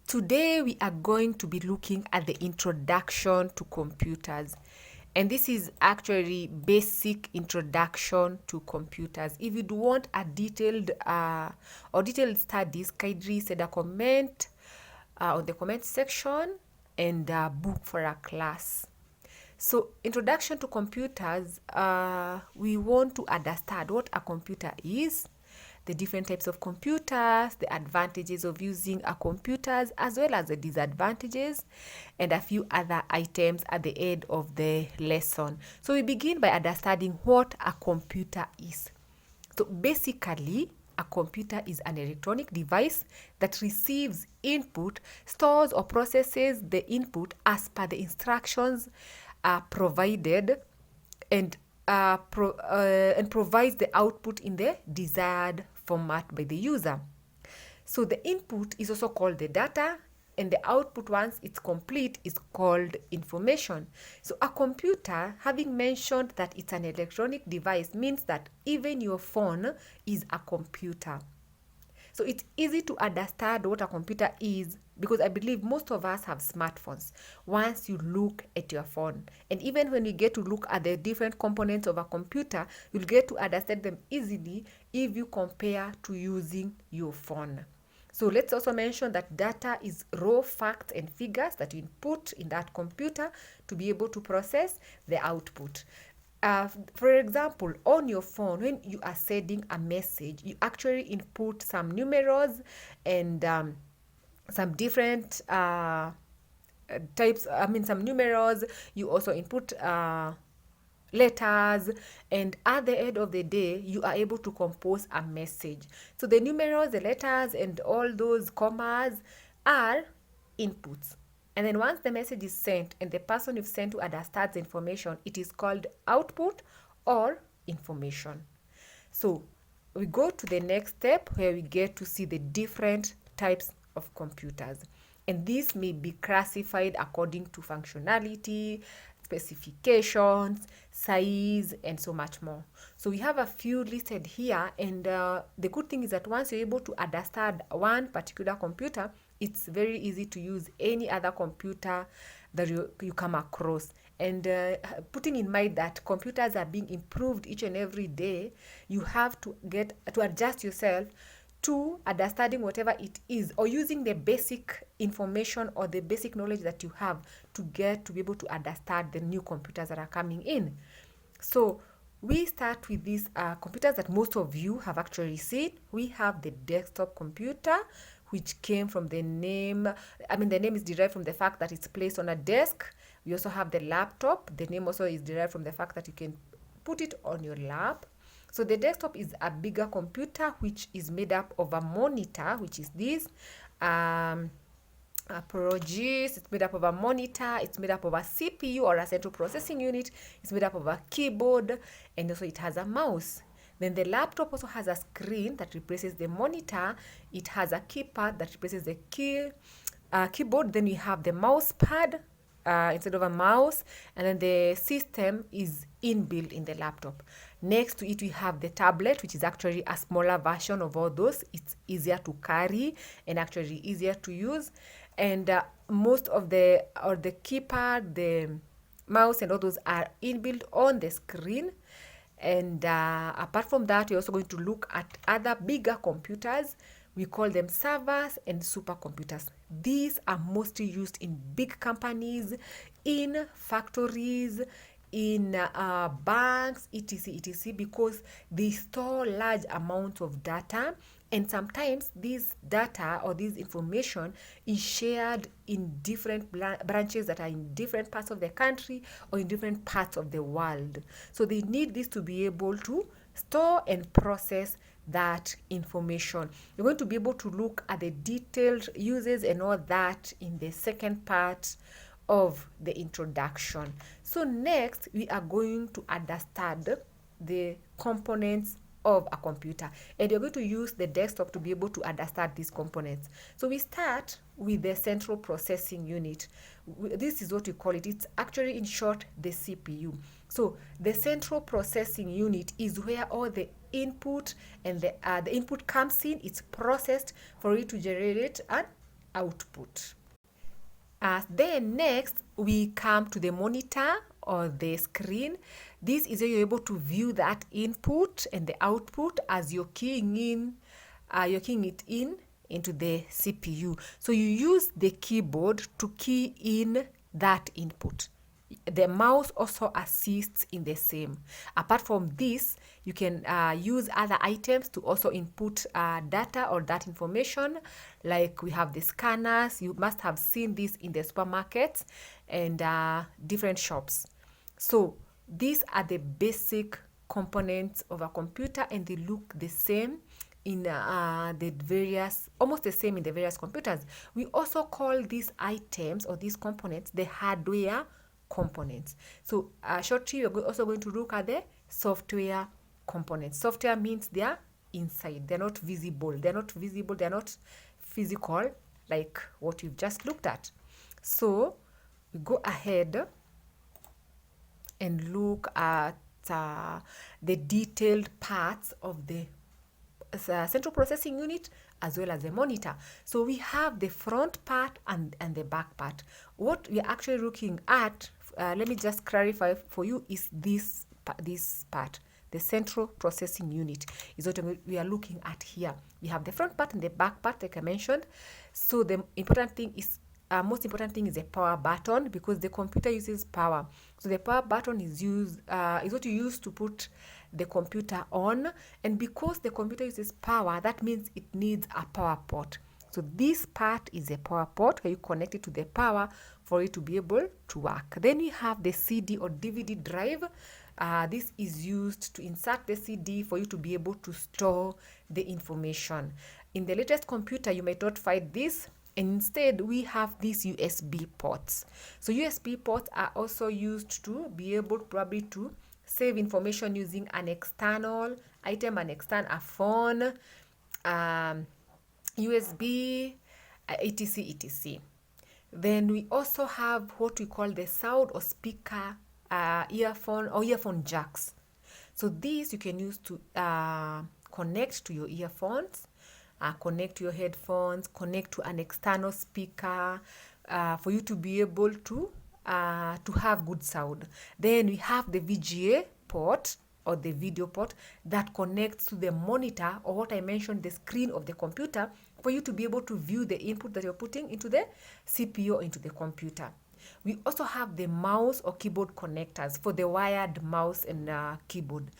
Today we are going to be looking at the introduction to computers. And this is actually basic introduction to computers. If you do want a detailed or detailed studies, kindly send a comment on the comment section and book for a class. So, introduction to computers, we want to understand what a computer is, the different types of computers, the advantages of using a computers, as well as the disadvantages, and a few other items at the end of the lesson. So, we begin by understanding what a computer is. So, basically, a computer is an electronic device that receives input, stores or processes the input as per the instructions provided, and provides the output in the desired format by the user. So the input is also called the data, and the output, once it's complete, is called information. So a computer, having mentioned that it's an electronic device, means that even your phone is a computer. So it's easy to understand what a computer is because I believe most of us have smartphones once you look at your phone. And even when you get to look at the different components of a computer, you'll get to understand them easily if you compare to using your phone. So let's also mention that data is raw facts and figures that you input in that computer to be able to process the output. For example, on your phone, when you are sending a message, you actually input some numerals and some different types, some numerals. You also input letters, and at the end of the day you are able to compose a message. So the numerals, the letters, and all those commas are inputs, and then once the message is sent and the person you've sent to understands the information, it is called output or information. So we go to the next step where we get to see the different types of computers, and this may be classified according to functionality, specifications, size, and so much more. So we have a few listed here, and the good thing is that once you're able to understand one particular computer, it's very easy to use any other computer that you come across. And putting in mind that computers are being improved each and every day, you have to get to adjust yourself to understanding whatever it is, or using the basic information or the basic knowledge that you have to get to be able to understand the new computers that are coming in. So we start with these computers that most of you have actually seen. We have the desktop computer, which came from the name. The name is derived from the fact that it's placed on a desk. We also have the laptop. The name also is derived from the fact that you can put it on your lap. So the desktop is a bigger computer which is made up of a monitor, which is this. Progis, it's made up of a monitor, it's made up of a CPU or a central processing unit, it's made up of a keyboard, and also it has a mouse. Then the laptop also has a screen that replaces the monitor. It has a keypad that replaces the keyboard. Then we have the mouse pad instead of a mouse, and then the system is inbuilt in the laptop. Next to it we have the tablet, which is actually a smaller version of all those. It's easier to carry and actually easier to use, and most of the keypad, the mouse, and all those are inbuilt on the screen. And apart from that, we're also going to look at other bigger computers. We call them servers and supercomputers. These are mostly used in big companies, in factories, in banks, etc., because they store large amounts of data, and sometimes this data or this information is shared in different branches that are in different parts of the country or in different parts of the world. So they need this to be able to store and process that information. You're going to be able to look at the detailed uses and all that in the second part of the introduction. So next, we are going to understand the components of a computer, and you're going to use the desktop to be able to understand these components. So we start with the central processing unit. This is what we call it. It's actually, in short, the CPU. So the central processing unit is where all the input and the input comes in. It's processed for it to generate an output. Then next we come to the monitor or the screen. This is where you're able to view that input and the output as you're keying it into the CPU. So you use the keyboard to key in that input. The mouse also assists in the same. Apart from this, you can use other items to also input data or that information. Like we have the scanners. You must have seen this in the supermarkets and different shops. So these are the basic components of a computer, and they look the same in almost the same in the various computers. We also call these items or these components the hardware components. So shortly we're also going to look at the software components. Software means they are inside, they're not visible, they're not physical like what you've just looked at. So we go ahead and look at the detailed parts of the central processing unit as well as the monitor. So we have the front part and the back part. What we are actually looking at, let me just clarify for you, is this part. The central processing unit is what we are looking at here. We have the front part and the back part, like I mentioned. So the important thing is, most important thing is the power button, because the computer uses power. So the power button is what you use to put the computer on, and because the computer uses power, that means it needs a power port. So this part is a power port where you connect it to the power for it to be able to work. Then we have the CD or DVD drive. This is used to insert the CD for you to be able to store the information. In the latest computer, you might not find this, and instead we have these USB ports. So USB ports are also used to be able probably to save information using an external item, a phone, USB, etc. Then we also have what we call the sound or speaker earphone jacks. So these you can use to connect to your earphones, connect to your headphones, connect to an external speaker for you to be able to have good sound. Then we have the VGA port or the video port that connects to the monitor, or what I mentioned, the screen of the computer, for you to be able to view the input that you're putting into the CPU or into the computer. We also have the mouse or keyboard connectors for the wired mouse and keyboard.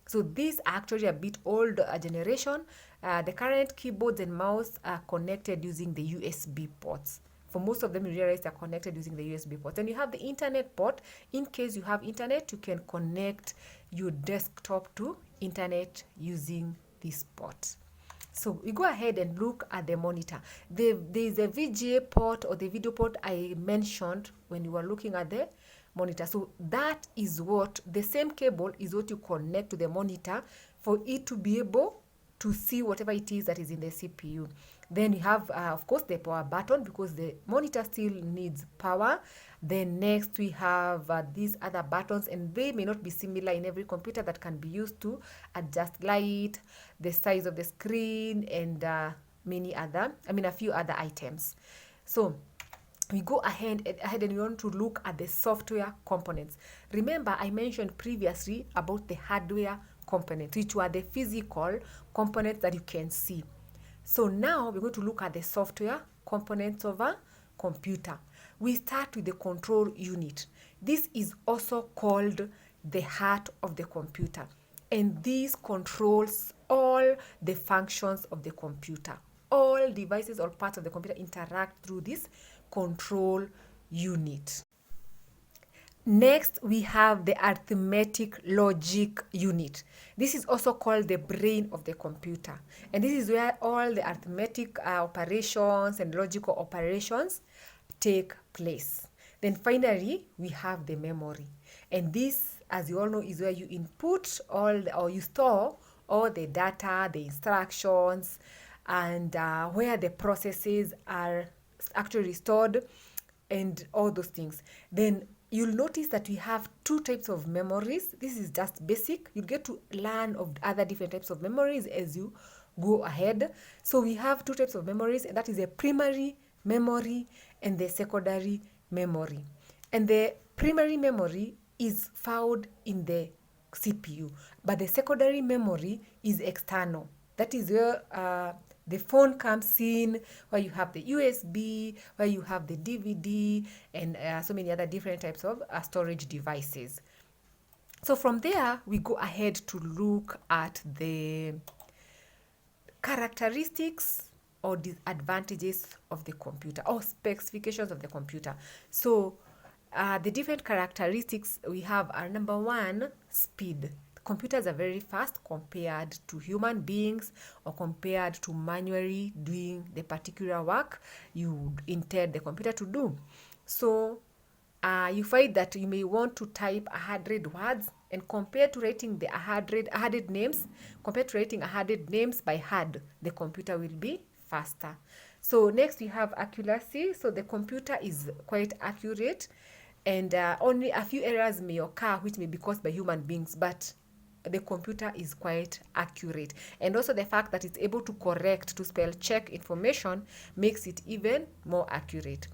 So these are actually a bit old generation. The current keyboards and mouse are connected using the USB ports. For most of them, you realize they're connected using the USB port. And you have the internet port. In case you have internet, you can connect your desktop to internet using this port. So we go ahead and look at the monitor. There is a VGA port or the video port I mentioned when you were looking at the monitor. So that is what, the same cable is what you connect to the monitor for it to be able to see whatever it is that is in the CPU. Then you have, of course, the power button, because the monitor still needs power. Then next we have these other buttons, and they may not be similar in every computer, that can be used to adjust light, the size of the screen, and a few other items. So we go ahead and we want to look at the software components. Remember, I mentioned previously about the hardware components, which were the physical components that you can see. So now we're going to look at the software components of a computer. We start with the control unit. This is also called the heart of the computer, and this controls all the functions of the computer. All devices or parts of the computer interact through this control unit. Next, we have the arithmetic logic unit. This is also called the brain of the computer. And this is where all the arithmetic operations and logical operations take place. Then finally, we have the memory. And this, as you all know, is where you input you store all the data, the instructions, and where the processes are actually stored and all those things. Then you'll notice that we have two types of memories. This is just basic. You'll get to learn of other different types of memories as you go ahead. So we have two types of memories, and that is a primary memory and the secondary memory. And the primary memory is found in the CPU, but the secondary memory is external. That is where the phone comes in, where you have the USB, where you have the DVD, and so many other different types of storage devices. So from there, we go ahead to look at the characteristics or disadvantages of the computer, or specifications of the computer. So the different characteristics we have are: number one, speed. Computers are very fast compared to human beings, or compared to manually doing the particular work you intend the computer to do. So you find that you may want to type 100 words, and compared to writing the 100 names, compared to writing 100 names by hand, the computer will be faster. So next we have accuracy. So the computer is quite accurate, and only a few errors may occur which may be caused by human beings, but the computer is quite accurate. And also the fact that it's able to correct, to spell check information, makes it even more accurate.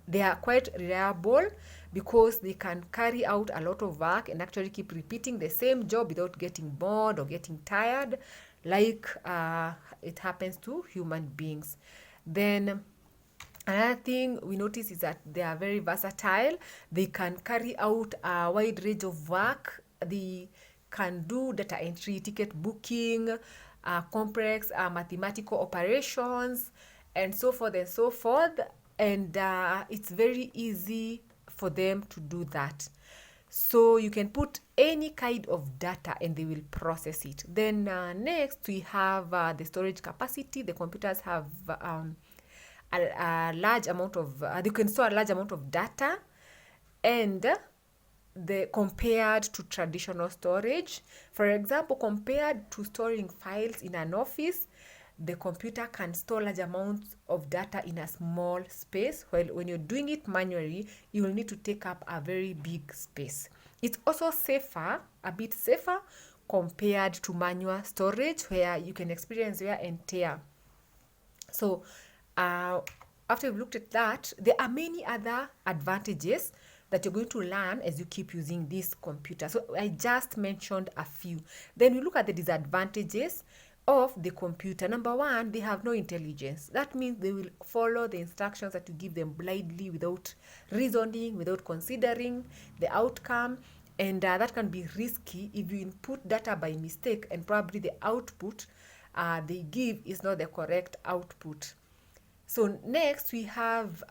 They are quite reliable because they can carry out a lot of work and actually keep repeating the same job without getting bored or getting tired, like it happens to human beings. Then another thing we notice is that they are very versatile. They can carry out a wide range of work. They can do data entry, ticket booking, complex mathematical operations, and so forth and so forth. And it's very easy for them to do that. So you can put any kind of data and they will process it. Then next we have the storage capacity. The computers have a large amount of, they can store a large amount of data, and compared to traditional storage. For example, compared to storing files in an office, the computer can store large amounts of data in a small space, while when you're doing it manually, you will need to take up a very big space. It's also safer, a bit safer, compared to manual storage, where you can experience wear and tear. So after we've looked at that, there are many other advantages that you're going to learn as you keep using this computer. So I just mentioned a few. Then we look at the disadvantages of the computer. Number one, they have no intelligence. That means they will follow the instructions that you give them blindly, without reasoning, without considering the outcome. And that can be risky if you input data by mistake and probably the output they give is not the correct output. So next we have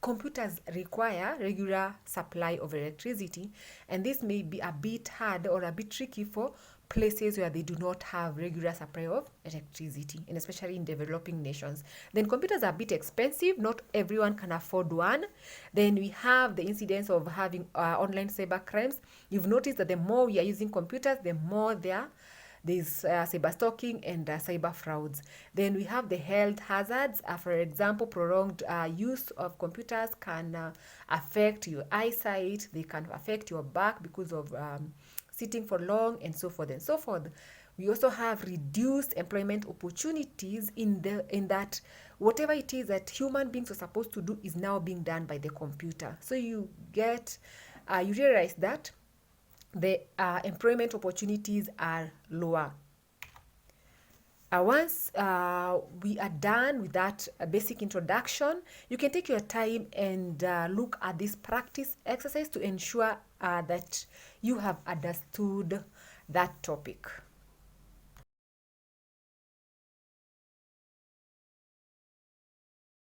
computers require regular supply of electricity, and this may be a bit hard or a bit tricky for places where they do not have regular supply of electricity, and especially in developing nations. Then computers are a bit expensive. Not everyone can afford one. Then we have the incidence of having online cyber crimes. You've noticed that the more we are using computers, the more there's cyber stalking and cyber frauds. Then we have the health hazards. For example, prolonged use of computers can affect your eyesight. They can affect your back because of sitting for long, and so forth and so forth. We also have reduced employment opportunities in that whatever it is that human beings are supposed to do is now being done by the computer. So you realize that the employment opportunities are lower. Once we are done with that basic introduction, you can take your time and look at this practice exercise to ensure that you have understood that topic.